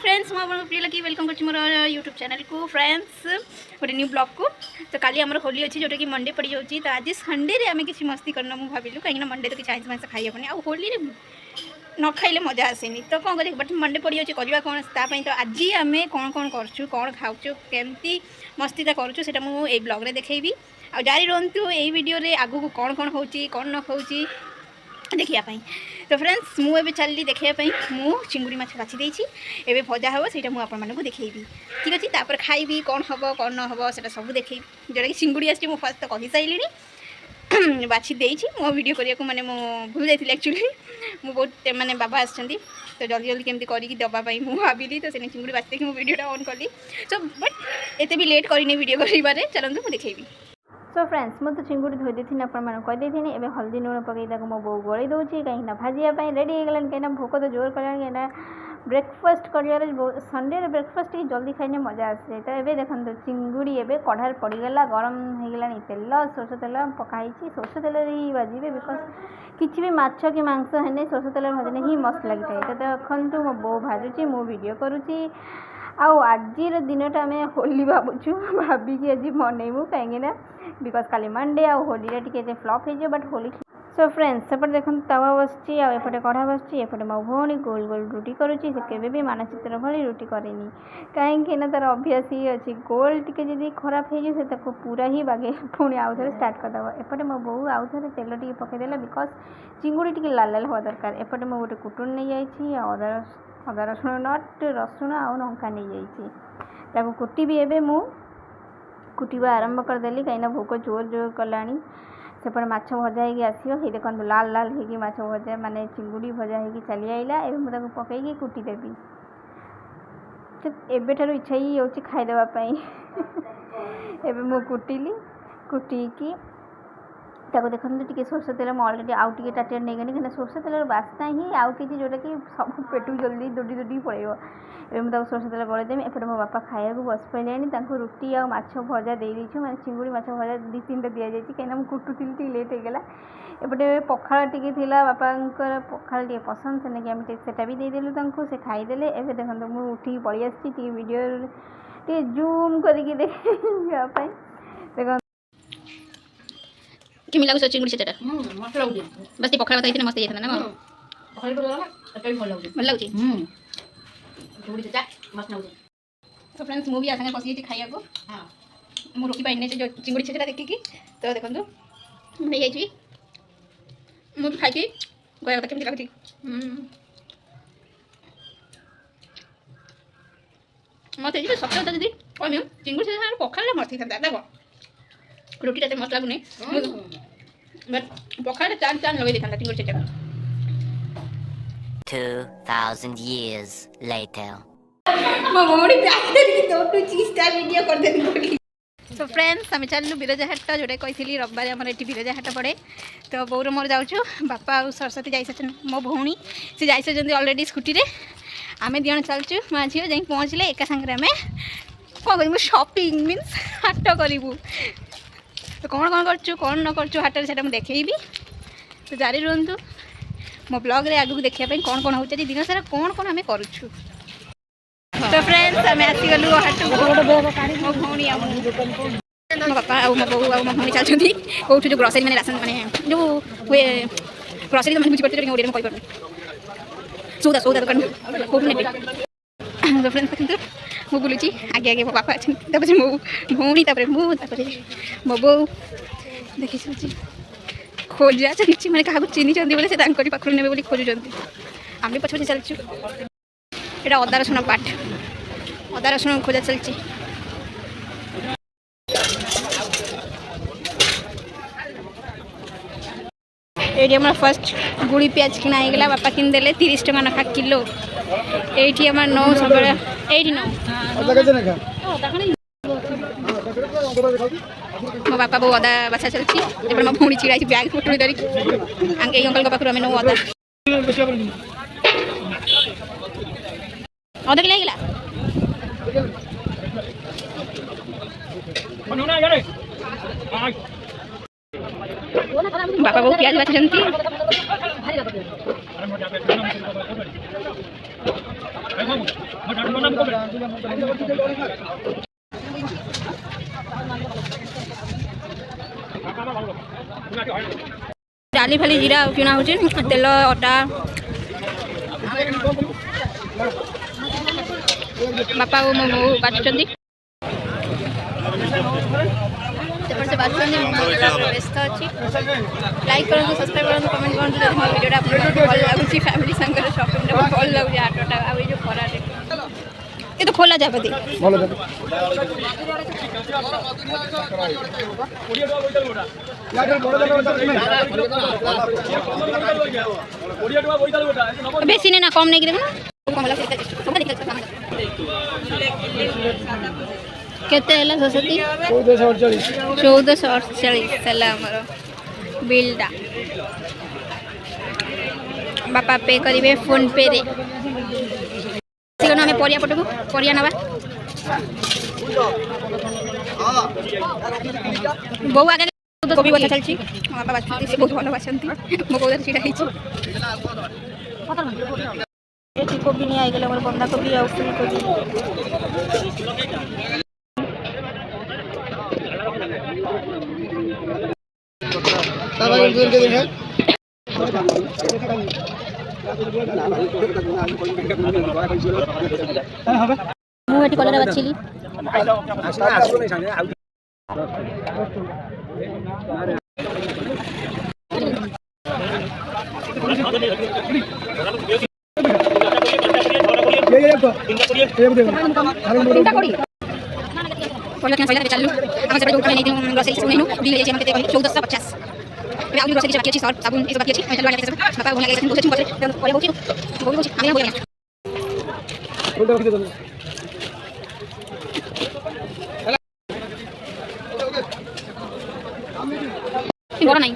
Friends मुझे प्रिय लगी वेलकम कर मोर यूट्यूब चैनल को फ्रेंड्स गोटे न्यू ब्लॉग को। तो काली आमर होली अच्छी जोटा कि मंडे पड़ जाऊँगी। तो आज संडे रे आम किसी मस्ती करना मुझे भाविलु कहीं मंडे तो किसी आइस मांस खाई हेनी आ होली न खाइले मजा आसेनी। तो कौन कर बट मंडे पड़ जाऊँगी करवा कौन तापाई। तो आज आम कौन कौन करचु कौन खाऊँ केमती मस्तीटा करूँ से मुझे ब्लॉग रे देखी आ जारी रुहतु यही वीडियो रे आगू को कौन कौन होची कौन न होची देखापी। तो फ्रेंड्स मुझे चलि देखापी मु चिंगुड़ी माछ बाछी देछि एबे भजा हम से आपको देखी ठीक अच्छे। तापर खाइबी कौन हम कौन न हम से सब देखे जोटा कि चिंगुड़ी आसी मुझे फास्ट तो कही सारे बाछी देछि मो वीडियो करने को माने मो भूल जाइए एक्चुअली मु बहुत माने बाबा आछंती तो जल्दी जल्दी केमती करके दवाई मुझे भाविली। तो से चिंगुड़ी बाछी देखी मो वीडियोटा ऑन कली सो बट एते भी लेट करनी वीडियो करिबारे चलନ୍ତୁ मु देखेबी। सो फ्रेंड्स मुझे तो चिंगुड़ी धोई देती आपको कहीदे एवं हल्दी लुण पकई मो बो गोली दूसरी कहीं भाजापी रेडी होगा कहीं भोक तो जोर कला कहीं ब्रेकफास्ट कर संडे ब्रेकफास्ट जल्दी खाइने मजा आसे। तो ये देखो चिंगुड़ी एवं कढ़ार पड़गला गरम होगा तेल सोरष तेल पकाई सोरष तेल ही भाजे बिकज किसी भी माछ कि मांस है सोरष तेल भाजने ही मस्त लगी था। तो देखु मो बो भाजुची मु वीडियो करुँची आज दिनटा आम होली भावुँ भाविकी आज मनइबू कहीं बिकज काली मंडे आ होली टे फ्लप हो बट होली। सो फ्रेंड्स सेपटे देखो तवा बसची आएपटे कढ़ा बसची एपटे मो भौणी गोल गोल रुटी करुँची से केबे भी मानचित्र भली रुटी करेनी कहीं तार अभ्यास ही अच्छी गोल टिके जदि खराब हो पूरा ही बागे पुणी आउ थे स्टार्ट करदेव। एपटे मो बो आउ थे तेल टे पकईदेला बिकज चिंगुड़ी टे लाल लाल हवा दरकार। एपटे मो गोटे कुटुन नहीं जाइए अदा रसुण नट रसुण आउ लंका नहीं जाइए कुटी भी एबे मु कुटिबा आरंभ करदेली कहीं भोक जोर जोर कलानी सेपटे माछ भजा होगी आसो ये देखो लाल लाल होगी माछ भजा माने चिंगुड़ी भजा होगी चली आईला एवं मुझे पकईकी कुटीदेवी। एबेठार इच्छा ही हो खाईदेवाई एबे मु कुटिली कुटिकी देखो टे सोरष तेल मुझे अलरेडी आउ टे टाटे नहीं गली कहीं सोरष तेल बास्ना ही आउ किसी जोटा कि सब पेटू जल्दी दौड़ी दौड़ी पड़े मुझे सोरष तेल गलदेमी। एपटे मो बापा खाया बस पाने रुटी आ माछ भजा दे देछु मैं चिंगुड़ी माछ भजा दी तीन टा दि जाइए कहीं कुटुली टे लेट होगा। एपटे पखाड़ टी बापांकर पखाड़ टे पसंद से नहीं आम सेटा भी देदेलु से खाईदे। एवं देखो मुझे उठी पलि आसी वीडियो टे जूम करके देखापी देखो केमी लागु चिंगुड़ी सेटा मस्त लागु बस ती पखाड़ बताई मस्त जाता ना पखाड़ भल लागु चिंगुड़ी सेटा मस्त लागु। तो फ्रेंड्स मु भी आसाने पसी खाइया को मु रोकी पाइने जो चिंगुड़ी सेटा देखिकी। तो देखंतु नहीं जाइछि मु भी खाइकी गया कथा केमती लागुछि मत जे सब कथा जदी कहमी चिंगुड़ी सेटा पखाड़ मस्त था देखो रोटी टा मस्त लगुनि बट पखाड़ चार चार लगे देखा चिंगुड़ी सेटा। 2000 years later मम्मी प्यार की दो चीज टा वीडियो कर देनी बोली। तो फ्रेंड्स आम चलू बिरजा हाट जोटा कही रविवार आम ये बिरजा हाट पड़े। तो बोर मोर जाऊँ बापा आ सरस्वती जाइ मो भौणी से जाइ अलरेडी स्कूटी रे आम दिजन चलचु माँ झील जा पहुँचले एका सांगे आम कौन कर शॉपिंग मीन्स हाट करूँ। तो कौन कौन करचु कौन न करचु हाट से देखी। तो जारी रुहतु मो ब्लॉग रे आगू देखापी कौन कौन हो दिन सारा कौन कौन आम करुँ। तो फ्रेंड्स आम आसीगलु हाट मो भौणी मो बापा आ मो बो आ मो भौणी चलती कौट जो ग्रोसरी मैंने राशन मैंने जो हुए ग्रोसरी तो मैंने बुझीपे ओडिया में कहीपर सौदा सौदा दुकान कौट ने। तो फ्रेंड्स देखते मु बुलूची आगे आगे मो बापा अच्छे मो भौणी मो बो देखी खोजा चलती मैंने क्या चिन्ही बोले से पाखर ने बोली खोजुंट आम भी पछे पछे चलचु। यहाँ अदा रसुण पाट अदा रसुण खोजा चलती। ये आम फर्स्ट गुड़ी प्याज किना होगा बापा किनदे 30 टका नाखा किलो। ये आम नौ सब ये नौ मो बापा बो अदा बाछा चलती मो भौणी छिड़ा बैग फुटुड़ी धरिकी आगे अंकल पाखु आम नौ अदा अदा कि लगे बापा बो प्याज बाछुंट डाली फाली जीरा किना हो तेल अटा बापा और मो बाटुंट से व्यस्त अच्छी लाइक करूँ सब्सक्राइब करूँ कमेंट करूँ जब मोर वीडियो भल लगुच फैमिली संगे शॉपिंग भल लगे आटोटा आ जो खरा ये तो खोला जाए बोधे बेसी नहीं ना कम नहीं केते सरस्वती 1448 बिलटा बापा पे करेंगे फोन पे रे आम परिया पटकू परिया नवा बो आगे कोबी बचा चलती बापा बाछुंती से बहुत भल बाछंती मो बो छीड़ा होती कोबी नहीं आई गला बंधा कोबी आ फुलकोबी कलर बाछिली चालू ग्रोसरी 1450 ग्रोसरी बाकी अच्छी सर्फ साबुन बाकी अच्छी बापा बड़ा नहीं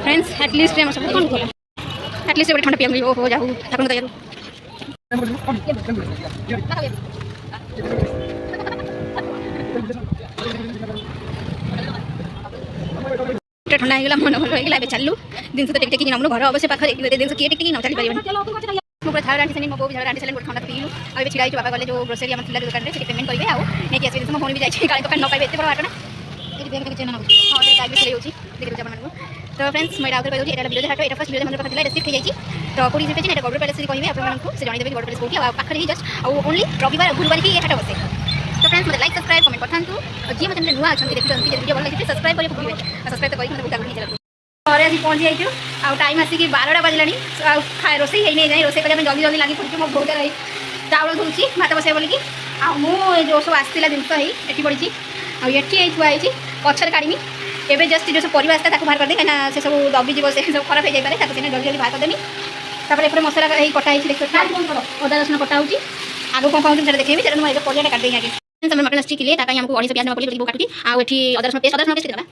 फ्रेंड्स एटलिस्ट एटलिस्ट ठंडा पिया हो जाऊ ठाकुर तैयार ठंडा होगा मन भल होगा चलू जिन तो टेक नमु घर अवश्य पाखे जिन किए टेक न चली पारे मुझे झाड़ आंटी सारे मो बो झाड़ आंटी सारे गोटे ठंडा पीलु आ छिड़ा बाबा गले जो ग्रोसरी आम थी दुकान से पेमेंट करेंगे आउ नहीं आस मो फोन भी जाए काली दुकान न पाए एत बड़ा बाटना तो फ्रेंड्स मैं आउट कर दूसरी वीडियो हाट ये फर्स्ट वीडियो पाखे रिसीप्ट हो जाए तो पूरी रिसीप्ट है गौड़ पैलेस कहे आपको से जानदेवी गौड़ पैलेस कौटी पाखे ही जस्ट ओनली रविवार गुरुवार ही हाट बसे तो फ्रेंड्स मतलब लाइक सब्सक्राइब कमेंट पठातु और जी मतलब नुआ अच्छा देखते वीडियो भल लगे सब्सक्राइब करके भूलिए सब्सक्राइब तो करके बहुत आगे चलते घरे आसी पहुँची जाइए आउ टाइम आसिक 12टा बाजिला रोसे ही नहीं जाए रोसे करने जल्दी जल्दी लगी पड़ी मो बहुत रही चाउल धोची भात बसाई बोलिकी जो सब आसला जिन ये पड़ी आई थुआई पचर काढ़ी एवं जस्ट जो सब परिवा आसता बाहर करदे कहीं से सब दबी जीव से सब खराब हो जाए जल्दी जल्दी बाहर करदेनी एपटे मसला कटा देखिए अदा रसुण कटा हो आगे कौन पाऊँ देखिए तेरे मुझे परिया काट देंगे आगे मटन आसची किले आमको 250 प्याज पड़े वो काटुची आठी अदा रसुण पेस्ट देगा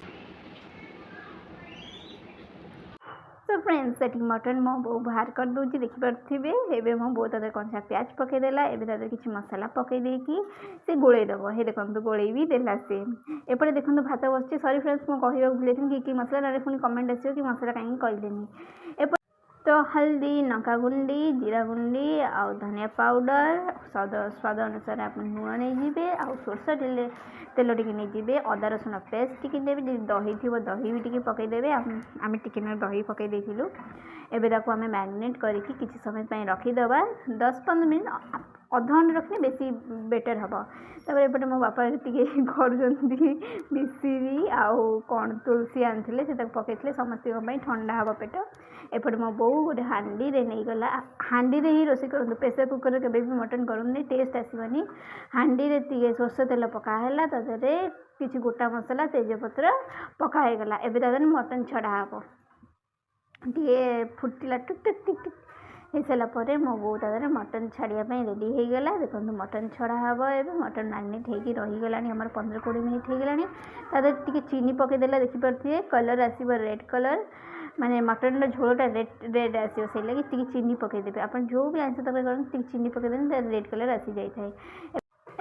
तो फ्रेंड्स से मटन मो बो बाहर कर दूसरी देखिपे एवं मो बो तादर कंचा प्याज पकईदेला एवं किसी मसला पकईदे से गोलैदेव हे देखो गोलै भी देला से एपटे देखो भात बस सॉरी फ्रेंड्स मुझे कहवा भूल कि मसला ना पुणी कमेंट आसो कि मसला कहीं कहलेनी तो हल्दी लंका गुंडी जीरा गुंडी आउ धनिया पाउडर स्वाद अनुसार आप लुण नहीं आउ सोरष तेल टी नहीं अदा रसुण पेस्ट टी देवे दही थी दही भी टी पकईदेवे आम टी दही पकई देलु एवं आम मैरिनेट करके किसी समय रखीदे 10-15 मिनट अधघंटे रखने बेसी बेटर हम तापर एपटे मो बापा मिश्री आउ कौन तुलसी आनी से पकई समस्त ठंडा हम पेट एपटे मो बो गोटे हांडी नहीं गला हांडी ही रोसे करूँ प्रेसर कुकर के भी मटन करूँ टेस्ट आसवनी हांडी सोरष तेल पकाला तादे किसी गोटा मसला तेजपत्र पकाईगला एवं मटन छड़ा हम टे फुटिला टुक टुक टिक टिक हो सारापर मो बो तादे मटन छाड़ापी रेडी हो गला देखो मटन छड़ा हम एवं मटन मैरिनेट होगी रहीगला 15-20 मिनट होगला तादे टी चीनी पकईदेला देखिपे कलर आसो रेड कलर माने मटन झोलटा रेड आसो से लगे चीनी पकईदेवे आप जो भी आंश तक कर चीनी पकईदे रेड कलर आसी जाए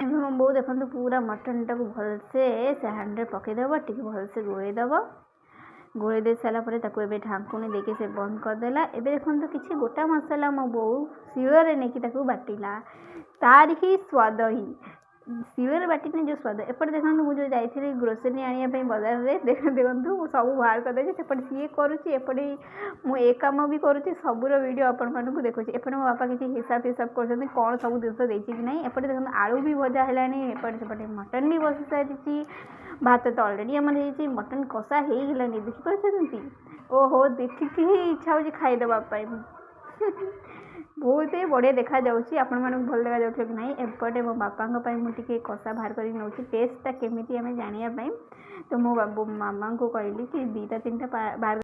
ଏବେ ମୋ ବୋଉ ଦେଖନ୍ତୁ ପୁରା ମଟନଟାକୁ ଭଲସେ ସେ ହାଣ୍ଡିରେ ପକାଇଦେବ, ଟିକେ ଭଲସେ ଗୋଳେଇଦେବ। ଗୋଳେଇ ଦେଇ ସାରିଲା ପରେ ତାକୁ ଏବେ ଢାଙ୍କୁଣି ଦେଇକି ସେ ବନ୍ଦ କରିଦେଲା। ଏବେ ଦେଖନ୍ତୁ କିଛି ଗୋଟା ମସଲା ମୋ ବୋଉ ଶିଳରେ ନେଇକି ତାକୁ ବାଟିଲା, ତାର ହିଁ ସ୍ୱାଦ ହିଁ ଶିଳରେ ବାଟିଲେ ଯେଉଁ ସ୍ୱାଦ। ଏପଟେ ଦେଖନ୍ତୁ ମୁଁ ଯେଉଁ ଯାଇଥିଲି ଗ୍ରୋସରୀ ଆଣିବା ପାଇଁ ବଜାରରେ, ଦେଖନ୍ତୁ ମୁଁ ସବୁ ବାହାର କରିଦେଇଛି। ସେପଟେ ସିଏ କରୁଛି, ଏପଟେ ମୁଁ ଏ କାମ ବି କରୁଛି, ସବୁର ଭିଡ଼ିଓ ଆପଣମାନଙ୍କୁ ଦେଖୁଛି। ଏପଟେ ମୋ ବାପା କିଛି ହିସାବ କରୁଛନ୍ତି କ'ଣ ସବୁ ଜିନିଷ ଦେଇଛି କି ନାହିଁ। ଏପଟେ ଦେଖନ୍ତୁ ଆଳୁ ବି ଭଜା ହେଲାଣି, ଏପଟେ ସେପଟେ ମଟନ୍ ବି ବସି ସାରିଛି। ଭାତ ତ ଅଲରେଡ଼ି ଆମର ହେଇଛି, ମଟନ୍ କଷା ହେଇଗଲାଣି, ଦେଖିପାରୁଛନ୍ତି। ଓହୋ, ଦେଖିକି ହିଁ ଇଚ୍ଛା ହେଉଛି ଖାଇଦେବା ପାଇଁ। ବହୁତ ବଢ଼ିଆ ଦେଖାଯାଉଛି, ଆପଣମାନଙ୍କୁ ଭଲ ଦେଖାଯାଉଥିବ କି ନାହିଁ। ଏପଟେ ମୋ ବାପାଙ୍କ ପାଇଁ ମୁଁ ଟିକେ କଷା ବାହାର କରିକି ନେଉଛି, ଟେଷ୍ଟଟା କେମିତି ଆମେ ଜାଣିବା ପାଇଁ। ତ ମୋ ମାମାଙ୍କୁ କହିଲି କି 2ଟା 3ଟା ବାହାର।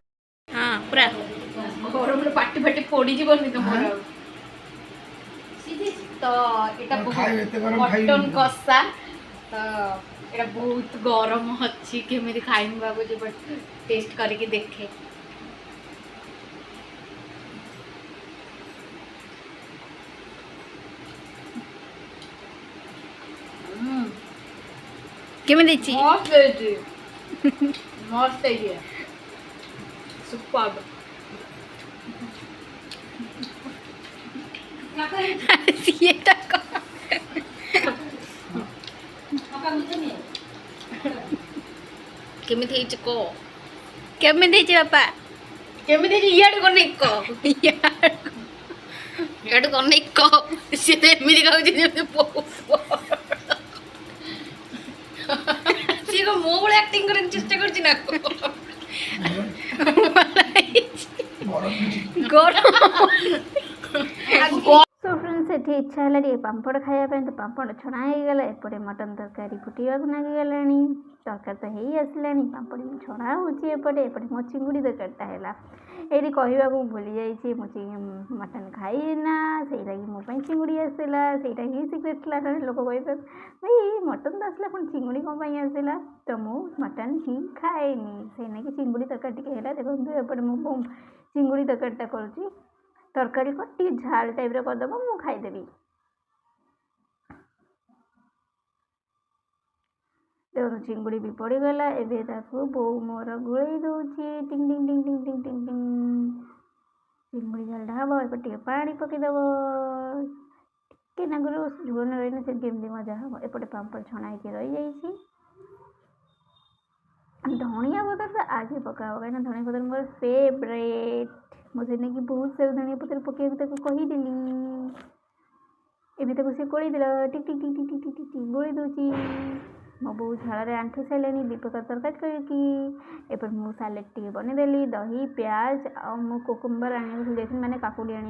ହଁ, ପୁରା ଗରମରେ ପାଟି ପୋଡ଼ିଯିବନି ତ ମୋର। ତ ଏଇଟା ମଟନ୍ କଷା, ତ ଏଇଟା ବହୁତ ଗରମ ଅଛି, କେମିତି ଖାଇମି ଭାବୁଛି, ବଟ୍ ଟେଷ୍ଟ କରିକି ଦେଖେ। କେମିତି ହେଇଛି? ମସ୍ତ ହେଇଛି, ସୁପର୍। କେମିତି ହେଇଛି କହ, କେମିତି ହେଇଛି ବାପା, କେମିତି ହେଇଛି? ଇଆଡ଼େ କନେଇ କହ, ଇଆଡ଼େ କନେଇ କହ। ସିଏ ତ ଏମିତି ଖାଉଛି ଯେମିତି ସିଏ କଣ ମୋ ଭଳି ଆକ୍ଟିଂ କରିବାକୁ ଚେଷ୍ଟା କରୁଛି ନା ସୋ ଫ୍ରେଣ୍ଡସ୍, ସେଠି ଇଚ୍ଛା ହେଲା ଟିକେ ପାମ୍ପଡ଼ ଖାଇବା ପାଇଁ, ତ ପାମ୍ପଡ଼ ଛଣା ହେଇଗଲା। ଏପଟେ ମଟନ୍ ତରକାରୀ ଫୁଟିବାକୁ ଲାଗିଗଲାଣି, ତରକାରୀ ତ ହେଇ ଆସିଲାଣି, ପାମ୍ପଡ଼ ବି ଛଣା ହେଉଛି। ଏପଟେ ମୋ ଚିଙ୍ଗୁଡ଼ି ତରକାରୀଟା ହେଲା। ଏଇଠି କହିବାକୁ ଭୁଲି ଯାଇଛି, ମୁଁ ମଟନ୍ ଖାଇନା, ସେଇଟାକି ମୋ ପାଇଁ ଚିଙ୍ଗୁଡ଼ି ଆସିଥିଲା, ସେଇଟା ହିଁ ସିକ୍ରେଟ୍ ଥିଲା। ଲୋକ କହିବେ ଭାଇ ମଟନ୍ ତ ଆସିଲା, ପୁଣି ଚିଙ୍ଗୁଡ଼ି କ'ଣ ପାଇଁ ଆସିଲା? ତ ମୁଁ ମଟନ୍ ହିଁ ଖାଏନି, ସେଇ ନାକି ଚିଙ୍ଗୁଡ଼ି ତରକାରୀ ଟିକେ ହେଲା। ଦେଖନ୍ତୁ ଏପଟେ ମୁଁ ଚିଙ୍ଗୁଡ଼ି ତରକାରୀଟା କରୁଛି, ତରକାରୀ କର ଟିକେ ଝାଲ ଟାଇପ୍ର କରିଦେବ, ମୁଁ ଖାଇଦେବି। ଦେଖନ୍ତୁ ଚିଙ୍ଗୁଡ଼ି ବି ପଡ଼ିଗଲା। ଏବେ ତାକୁ ବୋଉ ମୋର ଗୋଳେଇ ଦେଉଛି, ଟିଙ୍ଗ ଟିଙ୍ଗ ଟିଙ୍ଗ ଟିଙ୍ଗ ଟିଙ୍ଗ ଟିଙ୍ଗ ଟିଙ୍ଗ। ଚିଙ୍ଗୁଡ଼ି ଝାଲଟା ହେବ, ଏପଟେ ଟିକେ ପାଣି ପକାଇଦେବ, ଟିକେ ନାଗୁରୁ ଝୋଳ ନ ରହିଲେ ସେ କେମିତି ମଜା ହେବ। ଏପଟେ ପାମ୍ପଡ଼ ଛଣା ହେଇକି ରହିଯାଇଛି। ଧଣିଆ ପତ୍ର ତ ଆଗେ ପକାଅ, କାହିଁକିନା ଧଣିଆ ପତ୍ର ମୋର ଫେଭରେଟ୍। ମୁଁ ସେଇନାକି ବହୁତ ସାରା ଧଣିଆ ପତ୍ର ପକାଇବାକୁ ତାକୁ କହିଦେଲି। ଏବେ ତାକୁ ସେ ଗୋଳେଇ ଦେଲା, ଟିକ ଟିକ ଟିକ ଟିକ ଟିକ ଟିକ ଗୋଳେଇ ଦେଉଛି। ମୋ ବୋଉ ଝାଳରେ ଆଣ୍ଠି ସାରିଲାଣି 2 ପ୍ରକାର ତରକାରୀ କରିକି। ଏପଟେ ମୁଁ ସାଲାଡ଼ ଟିକେ ବନେଇଦେଲି, ଦହି ପିଆଜ ଆଉ ମୁଁ କୁକୁମ୍ବର ଆଣିବାକୁ ଭୁଲି ଯାଇଥିଲି, ମାନେ କାକୁଡ଼ି ଆଣି।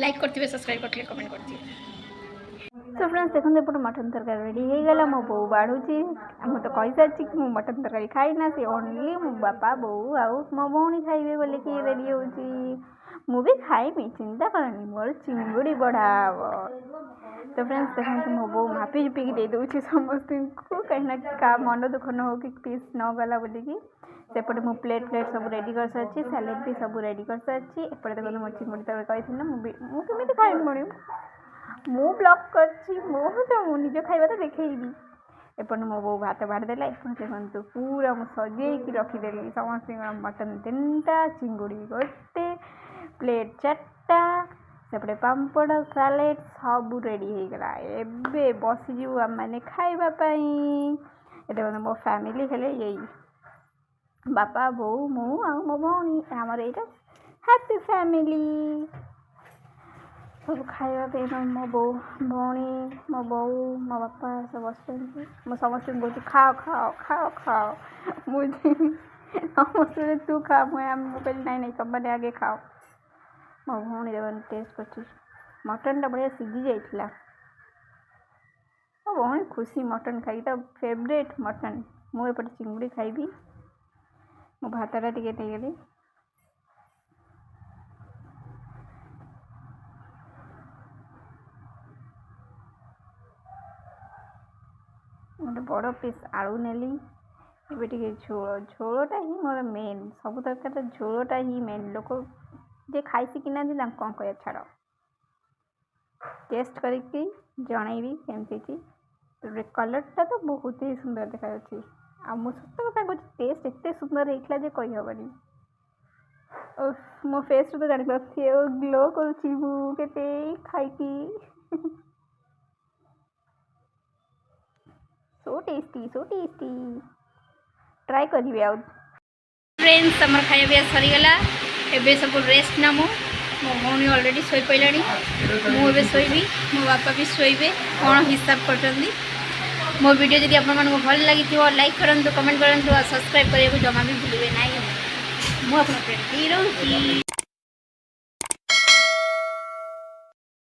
ଲାଇକ୍ କରିଥିବେ, ସବସ୍କ୍ରାଇବ୍ କରିଥିବେ, କମେଣ୍ଟ କରିଥିବେ। ତ ଫ୍ରେଣ୍ଡସ୍ ଦେଖନ୍ତୁ ଏପଟେ ମଟନ୍ ତରକାରୀ ରେଡ଼ି ହେଇଗଲା। ମୋ ବୋଉ ବାଢ଼ୁଛି। ମୁଁ ତ କହିସାରିଛି କି ମୁଁ ମଟନ୍ ତରକାରୀ ଖାଇନା, ସେ ଓନ୍ଲି ମୋ ବାପା ବୋଉ ଆଉ ମୋ ଭଉଣୀ ଖାଇବେ ବୋଲିକି ରେଡ଼ି ହେଉଛି। ମୁଁ ବି ଖାଇବି, ଚିନ୍ତା କରନି, ମୋର ଚିଙ୍ଗୁଡ଼ି ବଢ଼ା ହେବ। ତ ଫ୍ରେଣ୍ଡସ୍ ଦେଖନ୍ତୁ ମୋ ବୋଉ ମାପି ଝୁପିକି ଦେଇଦେଉଛି ସମସ୍ତଙ୍କୁ, କାହିଁକିନା କାହା ମନ ଦୁଃଖ ନ ହଉ କି ପିସ୍ ନ ଗଲା ବୋଲିକି। ସେପଟେ ମୁଁ ପ୍ଲେଟ୍ ସବୁ ରେଡ଼ି କରିସାରିଛି, ସାଲାଡ଼ ବି ସବୁ ରେଡ଼ି କରିସାରିଛି। ଏପଟେ ଦେଖନ୍ତୁ ମୋ ଚିଙ୍ଗୁଡ଼ି ତରକାରୀ କହିଥିଲି ନା, ମୁଁ କେମିତି ଖାଇବି ପୁଣି, ମୁଁ ବ୍ଲଗ୍ କରିଛି, ମୁଁ ନିଜ ଖାଇବା ତ ଦେଖେଇବି। ଏପଟେ ମୋ ବୋଉ ଭାତ ବାଢ଼ିଦେଲା। ଏପଟେ ଦେଖନ୍ତୁ ପୁରା ମୁଁ ସଜେଇକି ରଖିଦେଲି ସମସ୍ତଙ୍କର, ମଟନ୍ 3ଟା, ଚିଙ୍ଗୁଡ଼ି 1, ପ୍ଲେଟ୍ 4ଟା, ସେପଟେ ପାମ୍ପଡ଼ ସାଲାଡ଼ ସବୁ ରେଡ଼ି ହେଇଗଲା। ଏବେ ବସିଯିବୁ ଆମମାନେ ଖାଇବା ପାଇଁ। ଏ ଦେଖନ୍ତୁ ମୋ ଫ୍ୟାମିଲି ହେଲେ ଏଇ ବାପା ବୋଉ ମୁଁ ଆଉ ମୋ ଭଉଣୀ, ଆମର ଏଇଟା ହ୍ୟାପି ଫ୍ୟାମିଲି। ସବୁ ଖାଇବା ପାଇଁ ମୋ ବୋଉ ଭଉଣୀ, ମୋ ବୋଉ, ମୋ ବାପା ସବୁ ବସୁଛନ୍ତି। ମୁଁ ସମସ୍ତଙ୍କୁ କହୁଛି ଖାଅ ଖାଅ ଖାଅ ଖାଅ। ମୁଁ ସମସ୍ତେ ତୁ ଖା, ମୁଁ କହିଲି ନାଇଁ ନାଇଁ ତୁମମାନେ ଆଗେ ଖାଅ। ମୋ ଭଉଣୀ ଦେଖନ୍ତୁ ଟେଷ୍ଟ କରୁଛି, ମଟନ୍ଟା ବଢ଼ିଆ ସିଝି ଯାଇଥିଲା। ମୋ ଭଉଣୀ ଖୁସି ମଟନ୍ ଖାଇକି, ତା ଫେଭରେଟ୍ ମଟନ୍। ମୁଁ ଏପଟେ ଚିଙ୍ଗୁଡ଼ି ଖାଇବି, ମୁଁ ଭାତଟା ଟିକେ ନେଇଗଲି। ଗୋଟେ ବଡ଼ ପିସ୍ ଆଳୁ ନେଲି, ଏବେ ଟିକେ ଝୋଳଟା ହିଁ ମୋର ମେନ୍। ସବୁ ତରକାରୀର ଝୋଳଟା ହିଁ ମେନ୍। ଲୋକ ଯେ ଖାଇ ଶିଖିନାହାନ୍ତି ତାଙ୍କୁ କ'ଣ କହିବା ଛାଡ଼। ଟେଷ୍ଟ କରିକି ଜଣେଇବି କେମିତି ହେଇଛି। ତାପରେ କଲର୍ଟା ତ ବହୁତ ହି ସୁନ୍ଦର ଦେଖାଯାଉଛି। ଆଉ ମୁଁ ସତ କଥା କହୁଛି ଟେଷ୍ଟ ଏତେ ସୁନ୍ଦର ହେଇଥିଲା ଯେ କହିହେବନି। ମୋ ଫେସ୍ରୁ ତ ଜାଣିପାରୁଥିବେ ଓ ଗ୍ଲୋ କରୁଛି ମୁଁ କେତେ ଖାଇକି। ସୋ ଟେଷ୍ଟି ट्राए करिए आउ फ्रेंड्स आमर खाया पिया सरीगला एबे सब रेस्ट नामु मो भौणी ऑलरेडी सोई पइलानी मुझे शोबी मो बापा भी शोबे कौन हिसाब कर मो वीडियो जब आप भल लगी लाइक करूँ कमेंट करूँ और सब्सक्राइब करने को जमा भी भूलिए ना मुझे